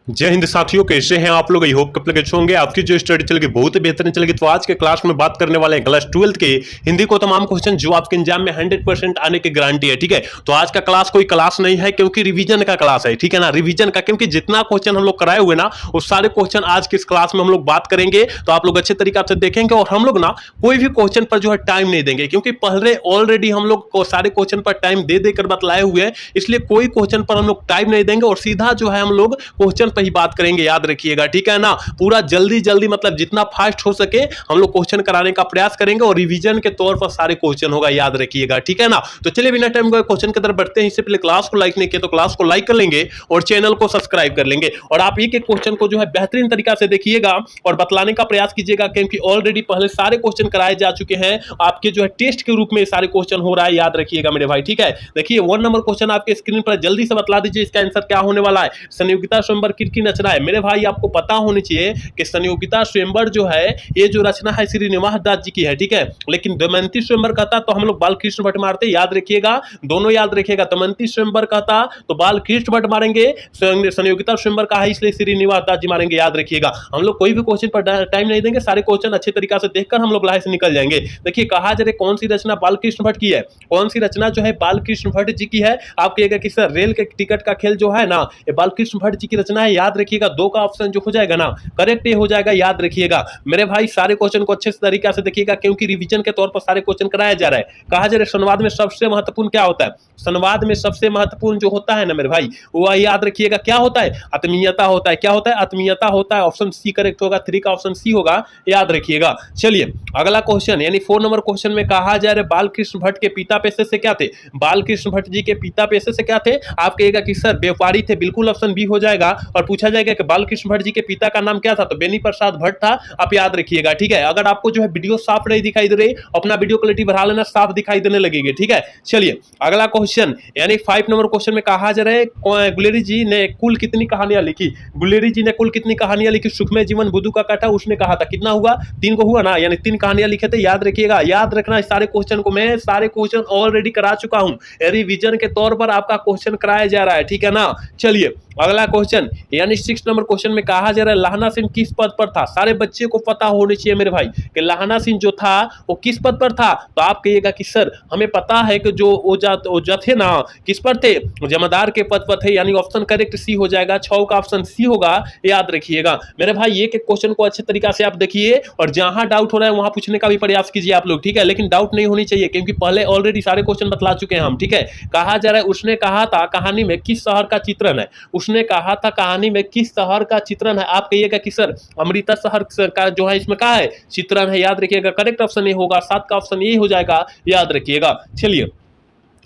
जय हिंद साथियों, कैसे हैं आप लोग। आई होप कब लगे होंगे आपकी जो स्टडी चलेगी बहुत ही बेहतरीन चलेगी। तो आज के क्लास में बात करने वाले हैं क्लास 12th के हिंदी को तमाम क्वेश्चन जो आपके एग्जाम में 100% आने की गारंटी है। ठीक है, तो आज का क्लास कोई क्लास नहीं है क्योंकि रिवीजन का क्लास है। ठीक है ना, रिवीजन का, क्योंकि जितना क्वेश्चन हम लोग कराए हुए ना वो सारे क्वेश्चन आज के इस क्लास में हम लोग बात करेंगे। तो आप लोग अच्छे तरीके से देखेंगे और हम लोग ना कोई भी क्वेश्चन पर जो है टाइम नहीं देंगे, क्योंकि पहले ऑलरेडी हम लोग सारे क्वेश्चन पर टाइम दे देकर बतलाए हुए हैं, इसलिए कोई क्वेश्चन पर हम लोग टाइम नहीं देंगे और सीधा जो है हम लोग क्वेश्चन पर ही बात करेंगे। याद रखिएगा, ठीक है ना। पूरा जल्दी जल्दी मतलब जितना फास्ट हो सके हम लोग क्वेश्चन कराने का प्रयास करेंगे और रिवीजन के तौर पर सारे क्वेश्चन होगा, याद रखिएगा, ठीक है ना। तो चलिए बिना टाइम को क्वेश्चन की तरफ बढ़ते हैं। इससे पहले क्लास को लाइक नहीं किया तो क्लास को लाइक कर लेंगे और चैनल को सब्सक्राइब कर लेंगे और आप एक एक क्वेश्चन को जो है बेहतरीन तरीका से देखिएगा और बतलाने का प्रयास कीजिएगा, क्योंकि ऑलरेडी पहले सारे क्वेश्चन कराए जा चुके हैं। आपके जो है टेस्ट के रूप में सारे क्वेश्चन हो रहा है, याद रखिएगा मेरे भाई, ठीक है। देखिए 1 नंबर क्वेश्चन आपके स्क्रीन पर, जल्दी से बतला दीजिए इसका आंसर क्या होने वाला है। संयोगिता स्वयंवर किसकी रचना है। मेरे भाई आपको पता होनी चाहिए कि संयोगिता स्वयंवर जो है ये जो रचना है श्रीनिवास दास जी की है, ठीक है। लेकिन दमयंती स्वयंवर कहता तो हम लोग बालकृष्ण भट्ट मारते, याद रखिएगा, दोनों याद रखिएगा। दमयंती स्वयंवर कहता तो बालकृष्ण भट्ट मारेंगे, संयोगिता स्वयंवर का है इसलिए श्रीनिवास दास जी मारेंगे, याद रखिएगा। हम लोग कोई भी क्वेश्चन पर टाइम नहीं देंगे, सारे क्वेश्चन अच्छे तरीके से देखकर हम लोग लाहे से निकल जाएंगे। देखिए कहा जा रहा है कौन सी रचना बालकृष्ण भट्ट की है, कौन सी रचना जो है बालकृष्ण भट्ट जी की है। आप कहिएगा कि सर रेल के टिकट का खेल जो है ना ये बालकृष्ण भट्ट जी की रचना है, याद रखिएगा। दो का ऑप्शन जो हो जाएगा ना करेक्ट ये हो जाएगा, याद रखिएगा मेरे भाई। सारे क्वेश्चन को अच्छे तरीके से देखिएगा क्योंकि रिवीजन के तौर पर सारे क्वेश्चन कराया जा रहा है। कहा जा रहा है संवाद में सबसे महत्वपूर्ण क्या होता है। संवाद में सबसे महत्वपूर्ण जो होता है ना मेरे भाई वो याद रखिएगा क्या होता है, आत्मीयता होता है। क्या होता है, आत्मीयता होता है। ऑप्शन सी करेक्ट होगा, 3 का ऑप्शन सी होगा, याद रखिएगा। चलिए अगला क्वेश्चन यानी 4 नंबर क्वेश्चन में कहा जा रहा है बालकृष्ण भट्ट के पिता पेशे से क्या थे। बालकृष्ण भट्ट जी के पिता पेशे से क्या थे। आप कहिएगा कि सर व्यापारी थे, बिल्कुल ऑप्शन बी हो जाएगा। और पूछा जाएगा कि बालकृष्ण भट्ट जी के पिता का नाम क्या था, तो बेनी प्रसाद भट्ट था, आप याद रखिएगा, ठीक है। अगर आपको जो है वीडियो साफ नहीं दिखाई दे रही, अपना वीडियो क्वालिटी बढ़ा लेना, साफ दिखाई देने लगेगी, ठीक है। चलिए अगला क्वेश्चन यानी 5 नंबर क्वेश्चन में कहा जा रहा है गुलेरी जी ने कुल कितनी कहानियां लिखी। गुलेरी जी ने कुल कितनी कहानियां लिखी। सुखमय जीवन, बुद्धू का काटा, उसने कहा था कितना हुआ, 3 को हुआ ना, यानी 3 कहानियां लिखे थे, याद रखिएगा। याद रखना सारे क्वेश्चन को, मैं सारे क्वेश्चन ऑलरेडी करा चुका हूं, रिवीजन के तौर पर आपका क्वेश्चन कराया जा रहा है, ठीक है ना। चलिए अगला क्वेश्चन यानी 6 नंबर क्वेश्चन में कहा जा रहा है लाहना सिंह किस पद पर था। सारे बच्चे को पता होनी चाहिए मेरे भाई कि लाहना सिंह जो था वो किस पद पर था। तो आप कहिएगा कि सर हमें पता है कि जो ओझा थे ना किस पर थे, जमादार के पद पर थे, यानी ऑप्शन करेक्ट सी हो जाएगा, 6 का ऑप्शन सी होगा, याद रखिएगा मेरे भाई। एक एक क्वेश्चन को अच्छे तरीके से आप देखिए और जहां डाउट हो रहा है वहां पूछने का भी प्रयास कीजिए आप लोग, ठीक है। लेकिन डाउट नहीं होनी चाहिए क्योंकि पहले ऑलरेडी सारे क्वेश्चन बतला चुके हैं हम, ठीक है। कहा जा रहा है उसने कहा था कहानी में किस शहर का चित्रण है। उसने कहा था कहानी में किस शहर का चित्रण है। आप कहिएगा कि सर अमृता शहर का जो है इसमें क्या है चित्रण है, याद रखिएगा, करेक्ट ऑप्शन ये होगा, 7 का ऑप्शन ये हो जाएगा, याद रखिएगा। चलिए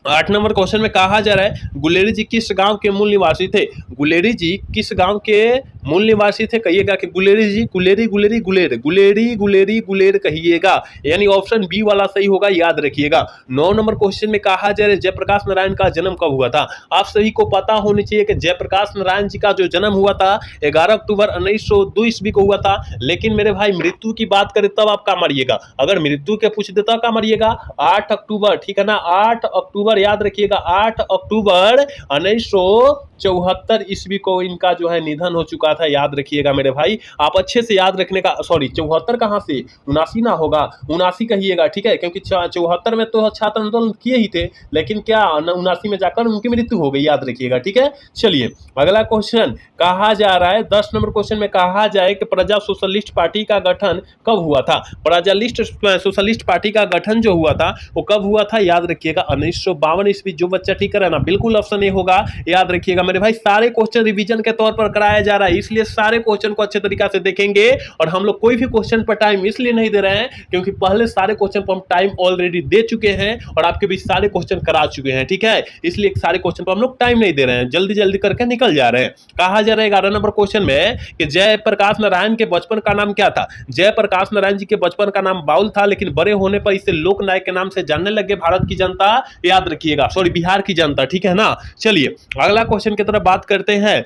8 नंबर क्वेश्चन में कहा जा रहा है गुलेरी जी किस गांव के मूल निवासी थे। गुलेरी जी किस गांव के मूल निवासी थे। कहिएगा कि गुलेरी जी, गुलेरी गुलेरी गुलेर, गुलेरी गुलेरी गुलेर कहिएगा, यानी ऑप्शन बी वाला सही होगा, याद रखिएगा। 9 नंबर क्वेश्चन में कहा जा रहा है जयप्रकाश नारायण का जन्म कब हुआ था। आप सभी को पता होनी चाहिए कि जयप्रकाश नारायण जी का जो जन्म हुआ था 11 अक्टूबर 1902 ईस्वी को हुआ था। लेकिन मेरे भाई मृत्यु की बात करें तब आप क्या मारिएगा, अगर मृत्यु के पूछ देता क्या मारिएगा, 8 अक्टूबर, ठीक है ना, 8 अक्टूबर, याद रखिएगा, 8 अक्टूबर 1974 ईस्वी को इनका जो है निधन हो चुका था, याद रखिएगा मेरे भाई। आप अच्छे से याद रखने का, सॉरी 74 कहां से, 79 ना होगा, 79 कहिएगा, ठीक है, क्योंकि 74 में तो छात्र आंदोलन किए ही थे, लेकिन क्या 79 में जाकर उनकी मृत्यु हो गई, याद रखिएगा, ठीक है। चलिए अगला क्वेश्चन कहा जा रहा है 10 नंबर क्वेश्चन में कहा जाए कि प्रजा सोशलिस्ट पार्टी का गठन कब हुआ था। प्रजालिस्ट सोशलिस्ट पार्टी का गठन जो हुआ था वो कब हुआ था, याद रखिएगा, 1952 ईस्वी। जो बच्चा ठीक करे ना बिल्कुल ऑप्शन ए होगा, याद रखिएगा मेरे भाई। सारे क्वेश्चन रिवीजन के तौर पर कराया जा रहा है, इसलिए सारे क्वेश्चन को अच्छे तरीके से देखेंगे और हम लोग कोई भी क्वेश्चन पर टाइम इसलिए नहीं दे रहे हैं क्योंकि पहले सारे क्वेश्चन पर हम टाइम ऑलरेडी दे चुके हैं और आपके बीच सारे क्वेश्चन करा चुके हैं, ठीक है। इसलिए सारे क्वेश्चन पर हम लोग टाइम नहीं दे रहे हैं, जल्दी जल्दी करके निकल जा रहे हैं। कहा जा रहा है 11 नंबर क्वेश्चन में कि जयप्रकाश नारायण के बचपन का नाम क्या था। जयप्रकाश नारायण जी के बचपन का नाम बाउल था, लेकिन बड़े होने पर इसे लोक नायक के नाम से जानने लगे भारत की जनता, याद रखिएगा, सॉरी बिहार की जनता, ठीक है ना। चलिए अगला क्वेश्चन की तरफ बात करते हैं।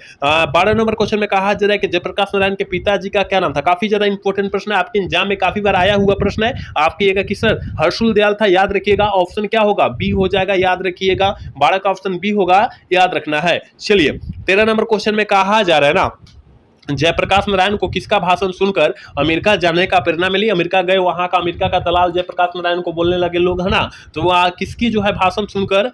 12 नंबर क्वेश्चन में कहा जा रहा है कि जयप्रकाश नारायण के पिताजी का क्या नाम था। काफी ज्यादा इंपॉर्टेंट प्रश्न है, आपके एग्जाम में काफी बार आया हुआ प्रश्न है। आप कहिएगा कि सर हर्षुल दयाल था, याद रखिएगा, ऑप्शन क्या होगा, बी हो जाएगा, याद रखिएगा, 12 का ऑप्शन बी होगा, याद रखना है। चलिए 13 नंबर क्वेश्चन में कहा जा रहा है ना जयप्रकाश नारायण को किसका भाषण सुनकर अमेरिका जाने का प्रेरणा मिली? अमेरिका गए, वहां का अमेरिका का दलाल जयप्रकाश नारायण को बोलने लगे लोग, है ना, तो वह किसकी जो है भाषण सुनकर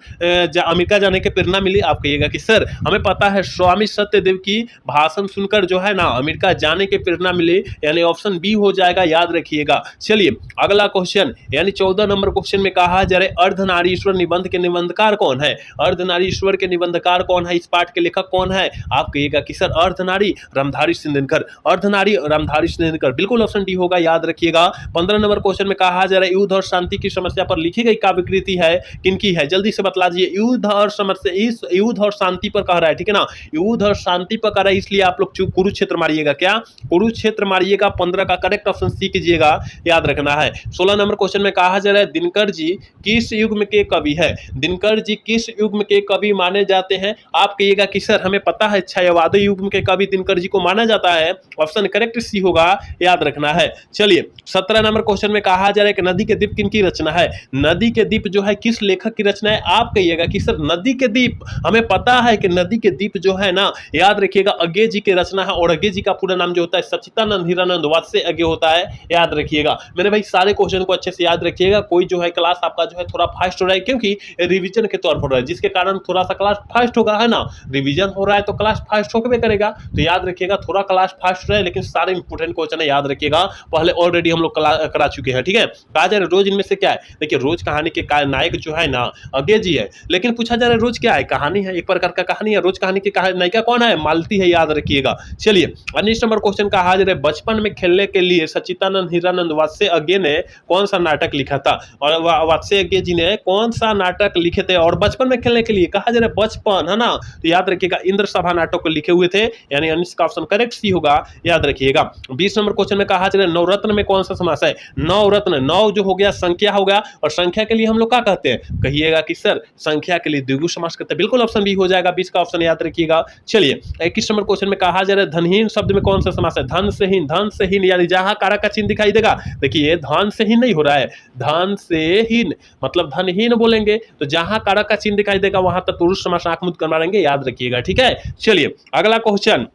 अमेरिका जाने की प्रेरणा मिली? आप कहिएगा कि सर हमें पता है स्वामी सत्यदेव की भाषण सुनकर जो है ना अमेरिका जाने की प्रेरणा मिली, यानी ऑप्शन बी हो जाएगा, याद रखिएगा। चलिए अगला क्वेश्चन, यानी 14 नंबर क्वेश्चन में कहा जा रहा है अर्धनारीश्वर निबंध के निबंधकार कौन है? अर्धनारीश्वर के निबंधकार कौन है? इस पाठ के लेखक कौन है? आप कहिएगा कि सर अर्धनारी रामधारी सिंधिनकर, अर्धनारी रामधारी सिंधिनकर, बिल्कुल ऑप्शन डी होगा, याद रखिएगा। 15 नंबर क्वेश्चन में कहा जा रहा है युद्ध और शांति की समस्या पर लिखी गई काव्य कृति है किनकी है? जल्दी से बतला दीजिए। युद्ध और समस्या, इस युद्ध और शांति पर कह रहा है, ठीक है ना, युद्ध और शांति पर कह रहा है, इसलिए आप लोग कुरुक्षेत्र मारिएगा। क्या? कुरुक्षेत्र मारिएगा। 15 का करेक्ट ऑप्शन सी कीजिएगा, याद रखना है। 16 नंबर क्वेश्चन में कहा जा रहा है दिनकर जी किस युग के कवि है? दिनकर जी किस युग के कवि माने जाते हैं? आप कहिएगा कि सर हमें पता है छायावादी युग के कवि दिनकर जी को माना जाता है, ऑप्शन करेक्ट सी होगा, याद रखना है। चलिए 17 नंबर क्वेश्चन में कहा जा रहा है कि नदी के द्वीप किनकी रचना है? नदी के द्वीप जो है किस लेखक की रचना है? आप कहिएगा कि सर नदी के द्वीप, हमें पता है कि नदी के द्वीप जो है ना, याद रखिएगा अज्ञे जी की रचना है, और अज्ञे जी का पूरा नाम जो होता है सच्चिदानंद हीरानंद वात्स्य अज्ञे होता है, याद रखिएगा। मेरे भाई सारे क्वेश्चन को अच्छे से याद रखिएगा, कोई जो है क्लास आपका जो है थोड़ा फास्ट हो रहा है क्योंकि रिवीजन के तौर पर हो रहा है, जिसके कारण थोड़ा सा क्लास फास्ट होगा, है ना, रिवीजन हो रहा है तो क्लास फास्ट होकर करेगा, तो याद रखिएगा थोड़ा क्लास फास्ट रहे, लेकिन सारे इंपोर्टेंट क्वेश्चन है, याद रखिएगा, पहले ऑलरेडी हम लोग करा चुके हैं, ठीक है। कहा जा रहा है रोज इनमें से क्या है? देखिए रोज कहानी के नायक जो है ना अज्ञे जी है, लेकिन पूछा जा रहा है रोज क्या है? कहानी है, एक प्रकार का कहानी है। रोज कहानी की नायिका कौन है? मालती है, याद रखिएगा। चलिए 19 नंबर क्वेश्चन कहा जा रहा है बचपन में खेलने के लिए सच्चिदानंद हीरानंद वात्स्य अज्ञे ने कौन सा नाटक लिखा था? और वात्स्य अज्ञे जी ने कौन सा नाटक लिखे थे? और बचपन में खेलने के लिए कहा जा रहा है बचपन, है ना, तो याद रखिएगा इंद्र सभा नाटक को लिखे हुए थे, यानी 19 का ऑप्शन करेक्ट सी होगा, याद रखिएगा। 20 नंबर क्वेश्चन में कहा जा रहा है नवरत्न में कौन सा समास है? नवरत्न, नौ जो हो गया संख्या हो गया, और संख्या के लिए हम लोग क्या कहते हैं? कहिएगा कि सर संख्या के लिए द्विगु समास कहते हैं, बिल्कुल ऑप्शन बी हो जाएगा, 20 का ऑप्शन याद रखिएगा। चलिए 21 नंबर क्वेश्चन में कहा जा रहा है धनहीन शब्द में कौन सा समास है? धन से हीन, धन से हीन, यानी जहां कारक का चिन्ह दिखाई देगा, देखिए धन से हीन नहीं हो रहा है, धन से हीन मतलब धनहीन बोलेंगे, तो जहां कारक का चिन्ह दिखाई देगा वहां तक पुरुष समास आंख मुद कर मारेंगे, याद रखिएगा, ठीक है। चलिए अगला क्वेश्चन,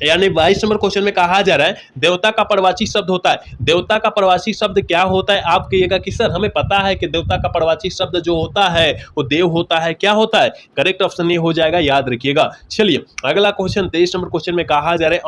यानी 22 नंबर क्वेश्चन में कहा जा रहा है देवता का प्रवाची शब्द होता है। देवता का प्रवाची शब्द क्या होता है? आप कहिएगा कि सर हमें पता है कि देवता का प्रवाची शब्द जो होता है वो देव होता है, क्या होता है? करेक्ट ऑप्शन ये हो जाएगा, याद रखिएगा। चलिए अगला क्वेश्चन 23 नंबर क्वेश्चन में कहा जा रहा है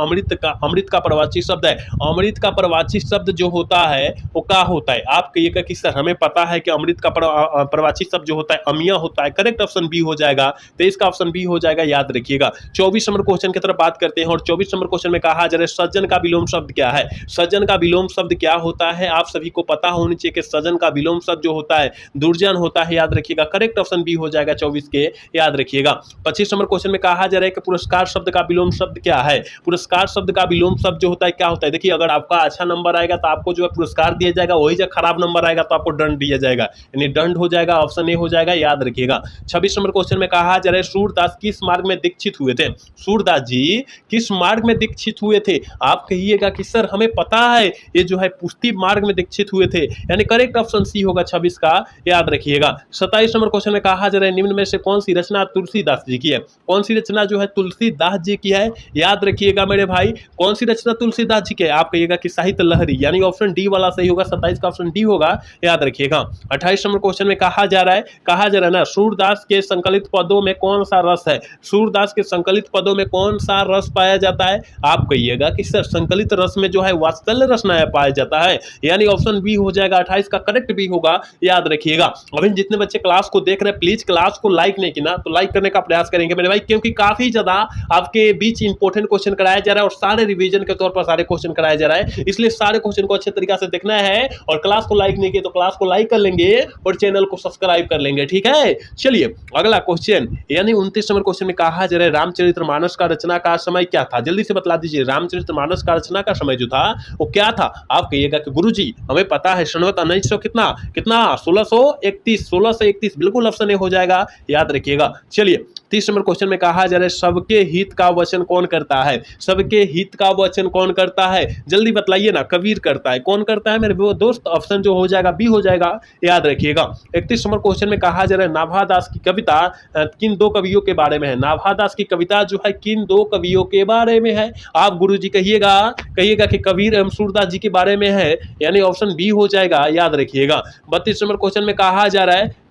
अमृत का प्रवाची शब्द है। अमृत का प्रवाची शब्द जो होता है वो क्या होता है? आप कहिएगा कि सर हमें पता है कि अमृत का प्रवाची शब्द जो होता है अमिया होता है, करेक्ट ऑप्शन बी हो जाएगा, 23 का ऑप्शन बी हो जाएगा, याद रखिएगा। 24 नंबर क्वेश्चन की तरफ बात करते हैं, और 24 नंबर क्वेश्चन में कहा जा रहा है सज्जन का विलोम शब्द क्या है? सज्जन का विलोम शब्द क्या होता है? आप सभी को पता होनी चाहिए कि सज्जन का विलोम शब्द जो होता है दुर्जन होता है, याद रखिएगा, करेक्ट ऑप्शन बी हो जाएगा 24 के, याद रखिएगा। 25 नंबर क्वेश्चन में कहा जा रहा है कि पुरस्कार शब्द का विलोम शब्द क्या है? पुरस्कार शब्द का विलोम शब्द जो होता है क्या होता है? देखिए अगर आपका अच्छा नंबर आएगा तो आपको जो है पुरस्कार दिया जाएगा, वही जब खराब नंबर आएगा तो आपको दंड दिया जाएगा, यानी दंड हो जाएगा, ऑप्शन ए हो जाएगा, याद रखिएगा। 26 नंबर क्वेश्चन में कहा जा रहा है सूरदास किस मार्ग में दीक्षित हुए थे? सूरदास जी किस मार्ग में दीक्षित हुए थे? आप कहिएगा कि सर हमें पता है ये जो है पुष्टि मार्ग में दीक्षित हुए थे, यानी करेक्ट ऑप्शन सी होगा 26 का, याद रखिएगा। 27 नंबर क्वेश्चन में कहा जा रहा है निम्न में से कौन सी रचना तुलसीदास जी की है? कौन सी रचना जो है तुलसीदास जी की है? याद रखिएगा मेरे भाई, कौन सी रचना तुलसीदास जी की है? आप कहिएगा कि साहित्य लहरी, यानी ऑप्शन डी वाला सही होगा, 27 का ऑप्शन डी होगा, याद रखिएगा। 28 नंबर क्वेश्चन में कहा जा रहा है ना सूरदास के संकलित पदों में कौन सा रस है? सूरदास के संकलित पदों में कौन सा रस पाया जाता है? आप कहिएगा कि सर संकलित रस में जो है वात्सल्य रस नया पाया जाता है, यानी ऑप्शन बी हो जाएगा, 28 का करेक्ट बी होगा, याद रखिएगा। अभी जितने बच्चे क्लास को देख रहे हैं प्लीज क्लास को लाइक नहीं किया तो लाइक करने का प्रयास करेंगे मेरे भाई, क्योंकि काफी ज्यादा आपके बीच इंपोर्टेंट क्वेश्चन कराया जा रहा है और सारे रिवीजन के तौर पर सारे क्वेश्चन कराया जा रहा है, इसलिए सारे क्वेश्चन को अच्छे तरीके से देखना है, और क्लास को लाइक नहीं किया तो क्लास को लाइक कर लेंगे और चैनल को सब्सक्राइब कर लेंगे, ठीक है। चलिए अगला क्वेश्चन, यानी 29 नंबर क्वेश्चन में कहा जा रहा है रामचरितमानस का रचना का समय क्या था? जल्दी से बतला दीजिए, रामचरितमानस का रचना का समय जो था वो क्या था? आप कहिएगा कि गुरुजी हमें पता है सनवत 1900 कितना 1631, बिल्कुल ऑप्शन ए हो जाएगा, याद रखिएगा। चलिए 30 नंबर क्वेश्चन में कहा जा रहा है सबके हित का वचन कौन करता है? सबके हित का वचन कौन करता है? जल्दी बतलाइए ना। कबीर करता है। कौन करता है मेरे दोस्त? ऑप्शन जो हो जाएगा बी हो जाएगा, याद रखिएगा। 31 नंबर क्वेश्चन में कहा जा रहा है नाभा दास की कविता किन दो कवियों के बारे में है? नाभा दास की कविता जो है किन दो कवियों के बारे में है? आप गुरुजी कहिएगा कि कबीर एवं सूरदास जी के बारे में है, यानी ऑप्शन बी हो जाएगा, याद रखिएगा। 32 नंबर क्वेश्चन में कहा जा रहा है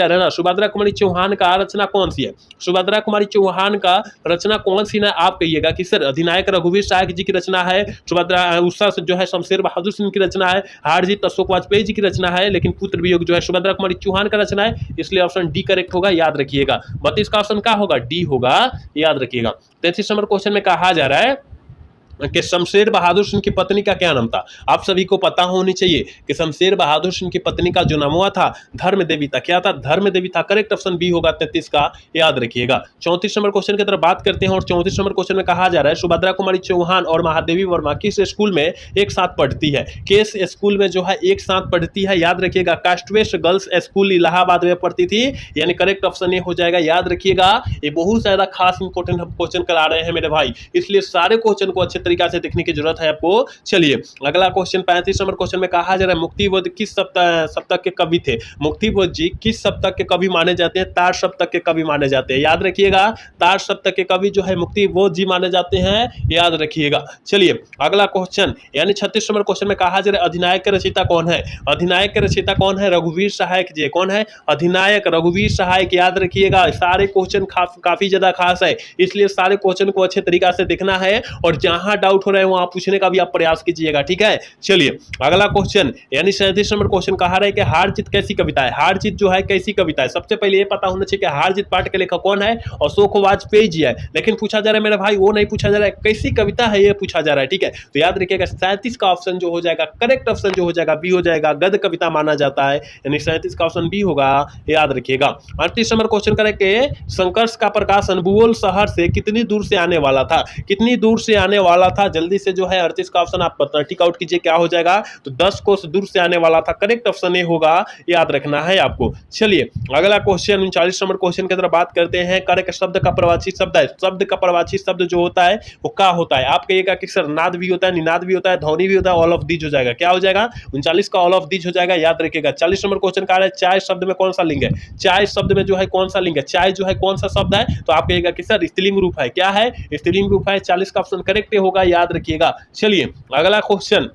ना सुभद्रा कुमारी चौहान का रचना कौन सी है? सुभद्रा कुमारी चौहान का रचना कौन सी ना? आप कहिएगा कि सर अधिनायक रघुवीर सहायक जी की रचना है, सुभद्रा उषा जो है शमशेर बहादुर सिंह की रचना है, हार जीत अशोक वाजपेयी जी की रचना है, लेकिन पुत्र वियोग जो है सुभद्रा कुमारी चौहान का रचना है, इसलिए ऑप्शन डी करेक्ट होगा, याद रखिएगा। 32 का ऑप्शन क्या होगा? डी होगा, याद रखिएगा। 33 नंबर क्वेश्चन में कहा जा रहा है कि शमशेर बहादुर सिंह की पत्नी का क्या नाम था? आप सभी को पता होनी चाहिए कि शमशेर बहादुर सिंह की पत्नी का जो नाम हुआ था धर्म देवी था। क्या था? धर्म देवी था। करेक्ट ऑप्शन बी होगा 33 का, याद रखिएगा। 34 नंबर क्वेश्चन की तरफ बात करते हैं और 34 नंबर क्वेश्चन में कहा जा रहा है सुभद्रा कुमारी चौहान और महादेवी वर्मा किस स्कूल में एक साथ पढ़ती है? किस स्कूल में जो है एक साथ पढ़ती है? याद रखिएगा कास्टवेस्ट गर्ल्स स्कूल इलाहाबाद में पढ़ती थी, यानी करेक्ट ऑप्शन ये हो जाएगा, याद रखिएगा। ये बहुत ज्यादा खास इंपोर्टेंट हम क्वेश्चन करा रहे हैं मेरे भाई, इसलिए सारे क्वेश्चन को अच्छे तरीका से देखने की जरूरत है आपको। चलिए अगला क्वेश्चन 35 नंबर क्वेश्चन में कहा जा रहा है मुक्तिबोध किस सप्तक के कवि थे? मुक्तिबोध जी किस सप्तक के कवि माने जाते हैं? तार सप्तक के कवि माने जाते हैं, याद रखिएगा। तार सप्तक के कवि जो है मुक्तिबोध जी माने जाते हैं, याद रखिएगा। चलिए अगला क्वेश्चन यानी 36 नंबर क्वेश्चन में कहा जा रहा है अधिनायक के रचयिता कौन है? अधिनायक के रचयिता कौन है? रघुवीर सहायक जी। कौन है? अधिनायक रघुवीर सहायक, याद रखिएगा। सारे क्वेश्चन काफी ज्यादा खास है, इसलिए सारे क्वेश्चन को अच्छे तरीका से देखना है और जहां डाउट हो रहा है वहां पूछने का भी आप प्रयास कीजिएगा, ठीक है। चलिए अगला क्वेश्चन यानी 37 नंबर क्वेश्चन कहा रहा है कि हार जीत कैसी कविता है? हार जीत जो है कैसी कविता है? सबसे पहले ये पता होना चाहिए कि हार जीत पाठ के लेखक कौन है? अशोक वाजपेयी जी है, लेकिन पूछा जा रहा है मेरे भाई वो नहीं पूछा जा रहा है कैसी कविता है, ये पूछा जा रहा है, ठीक है। तो याद रखिएगा 37 का ऑप्शन जो हो जाएगा करेक्ट ऑप्शन जो हो जाएगा बी हो जाएगा, गद्य कविता माना जाता है, यानी 37 का ऑप्शन बी होगा, याद रखिएगा। 38 नंबर क्वेश्चन करें कि संघर्ष का प्रकाशन बुओल शहर से कितनी दूर से आने वाला था? कितनी दूर से आने वाला था? जल्दी से जो है 38 का ऑप्शन आप टिक आउट कीजिए, क्या हो जाएगा? तो 10 कोस दूर से आने वाला था, करेक्ट ऑप्शन ए होगा, याद रखना है आपको। चलिए अगला क्वेश्चन 39 नंबर क्वेश्चन की तरफ बात करते हैं। करक शब्द का प्रवाची शब्द है, शब्द का प्रवाची शब्द जो होता है वो क्या होता है? आप कहिएगा कि सर नाद भी होता है, निनाद भी होता है, ध्वनि भी होता है, ऑल ऑफ दीज हो जाएगा, क्या हो जाएगा? 39 का ऑल ऑफ दीज हो जाएगा, याद रखिएगा। 40 नंबर क्वेश्चन का है चाय शब्द में कौन सा लिंग है? चाय शब्द में जो है कौन सा लिंग है? चाय जो है कौन सा शब्द है? तो आप कहिएगा कि सर स्त्रीलिंग रूप है, क्या है? स्त्रीलिंग रूप है, 40 का ऑप्शन करेक्ट होगा, याद रखिएगा। चलिए अगला क्वेश्चन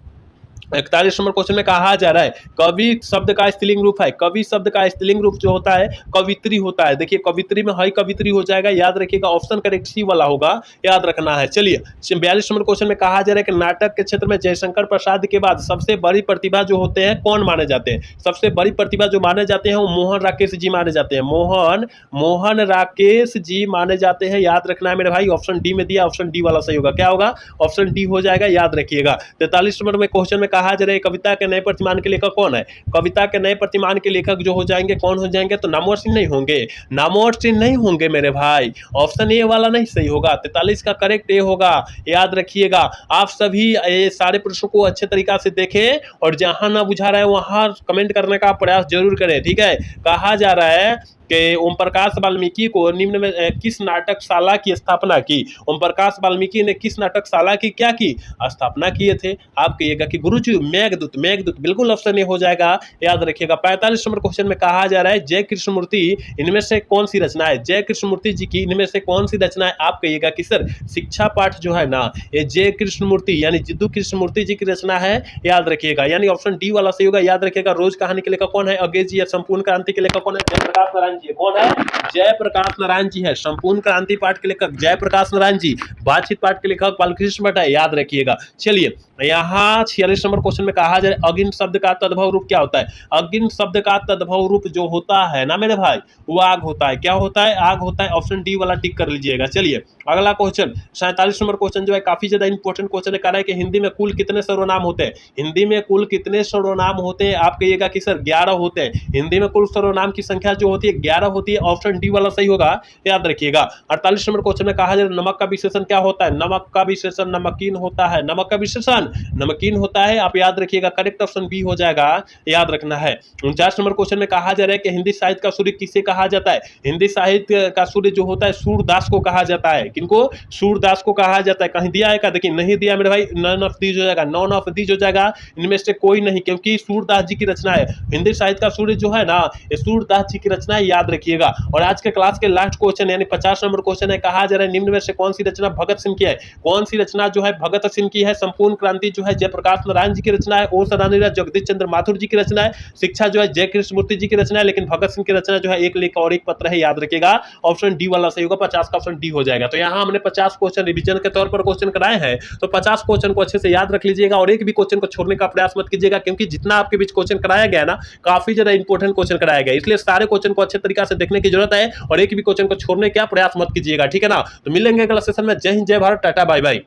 41 नंबर क्वेश्चन में कहा जा रहा है कवि शब्द का स्त्रीलिंग रूप है। कवि शब्द का स्त्रीलिंग रूप जो होता है कवित्री होता है। देखिए कवित्री में हई कवित्री हो जाएगा, याद रखिएगा। ऑप्शन करेक्ट सी वाला होगा, याद रखना है। चलिए 42 नंबर क्वेश्चन में कहा जा रहा है कि नाटक के क्षेत्र में जयशंकर प्रसाद के बाद सबसे बड़ी प्रतिभा जो होते हैं कौन माने जाते हैं? सबसे बड़ी प्रतिभा जो माने जाते हैं वो मोहन राकेश जी माने जाते हैं। मोहन राकेश जी माने जाते हैं, याद रखना है मेरे भाई। ऑप्शन डी में दिया, ऑप्शन डी वाला सही होगा, क्या होगा? ऑप्शन डी हो जाएगा, याद रखिएगा। 43 नंबर में क्वेश्चन में कहा जा रहा है कविता के नए प्रतिमान के लेखक कौन है? कविता के नए प्रतिमान के लेखक जो हो जाएंगे कौन हो जाएंगे? तो नामवर सिंह नहीं होंगे, नामवर सिंह नहीं होंगे मेरे भाई। ऑप्शन ए वाला नहीं सही होगा, 43 का करेक्ट ए होगा, याद रखिएगा। आप सभी ये सारे प्रश्नों को अच्छे तरीका से देखें और जहां ना बुझा रहा है वहां कमेंट करने का प्रयास जरूर करें, ठीक है। कहा जा रहा है कि ओम प्रकाश वाल्मीकि को निम्न में किस नाटकशाला की स्थापना की? ओम प्रकाश वाल्मीकि ने किस नाटकशाला की क्या की? स्थापना किए थे। आप कहिएगा कि गुरुजी मेघदूत, मेघदूत बिल्कुल ऑप्शन ए हो जाएगा, याद रखिएगा। 45 नंबर क्वेश्चन में कहा जा रहा है जय कृष्णमूर्ति इनमें से कौन सी रचना है? जय कृष्णमूर्ति जी की इनमें से कौन सी रचना है? आप कहिएगा कि सर शिक्षा पाठ जो है ना ये जय कृष्णमूर्ति यानी जिद्दू कृष्णमूर्ति जी की रचना है, याद रखिएगा, यानी ऑप्शन डी वाला सही होगा, याद रखिएगा। रोज कहानी के लेखक कौन है? अगेज जी। संपूर्ण क्रांति के लेखक कौन है? जयप्रकाश नारायण जी। कौन है? जयप्रकाश नारायण जी है। संपूर्ण क्रांति पाठ के लेखक जयप्रकाश नारायण जी। बातचीत पाठ के लेखक बालकृष्ण भट्ट है, याद रखिएगा। चलिए यहाँ 46 नंबर क्वेश्चन में कहा जाए अग्नि शब्द का तद्भव रूप क्या होता है? अग्नि शब्द का तद्भव रूप जो होता है ना मेरे भाई वो आग होता है। क्या होता है? आग होता है। ऑप्शन डी वाला टिक कर लीजिएगा। चलिए अगला क्वेश्चन 47 नंबर क्वेश्चन जो है काफी ज्यादा इंपॉर्टेंट क्वेश्चन है। कह रहा है कि हिंदी में कुल कितने सर्वनाम होते हैं? हिंदी में कुल कितने सर्वनाम होते हैं? आप कहिएगा कि सर 11 होते हैं। हिंदी में कुल सर्वनाम की संख्या जो होती है 11 होती है, ऑप्शन डी वाला सही होगा, याद रखिएगा। 48 नंबर क्वेश्चन में कहा जाए नमक का विशेषण क्या होता है? नमक का विशेषण नमकीन होता है। नमक का विशेषण नमकीन होता है, आप याद रखिएगा। करेक्ट ऑप्शन बी हो जाएगा, याद रखना है। 49 नंबर क्वेश्चन में कहा जा रहा है कि हिंदी साहित्य का सूर्य किसे कहा जाता है? हिंदी साहित्य का सूर्य जो होता है सूरदास को कहा जाता है। किनको? सूरदास को कहा जाता है। कहीं दिया है क्या? देखिए नहीं दिया मेरे भाई, नन ऑफ दीज हो जाएगा, नॉन ऑफ दीज हो जाएगा, इनमें से कोई नहीं, क्योंकि सूरदास जी की रचना है। हिंदी साहित्य का सूर्य जो है ना, ये सूरदास जी की रचना है, याद रखिएगा। और आज के क्लास के लास्ट क्वेश्चन यानी 50 नंबर क्वेश्चन है, कहा जा रहा है निम्न में से कौन सी रचना भगत सिंह की है? कौन सी रचना जो है भगत सिंह की है? संपूर्ण क्रांति जो है जयप्रकाश नारायण जी की रचना है, ओ सदानंद जगदीश चंद्र माथुर जी की रचना है, शिक्षा जो है जय कृष्ण मूर्ति जी की रचना है, लेकिन भगत सिंह की रचना जो है एक लेख और एक पत्र है, याद रखिएगा। ऑप्शन डी वाला सही होगा, 50 का ऑप्शन डी हो जाएगा। तो यहाँ हमने 50 क्वेश्चन रिवीजन के तौर पर क्वेश्चन कराए हैं, तो 50 क्वेश्चन को अच्छे से याद रख लीजिएगा और एक भी क्वेश्चन को छोड़ने का प्रयास मत कीजिएगा, क्योंकि जितना आपके बीच क्वेश्चन कराया गया ना, काफी ज्यादा इंपॉर्टेंट क्वेश्चन कराया गया, इसलिए सारे क्वेश्चन को अच्छे तरीके से देखने की जरूरत है और एक भी क्वेश्चन को छोड़ने का प्रयास मत कीजिएगा, ठीक है ना। तो मिलेंगे अगला सेशन में। जय हिंद, जय भारत, टाटा, बाय बाय।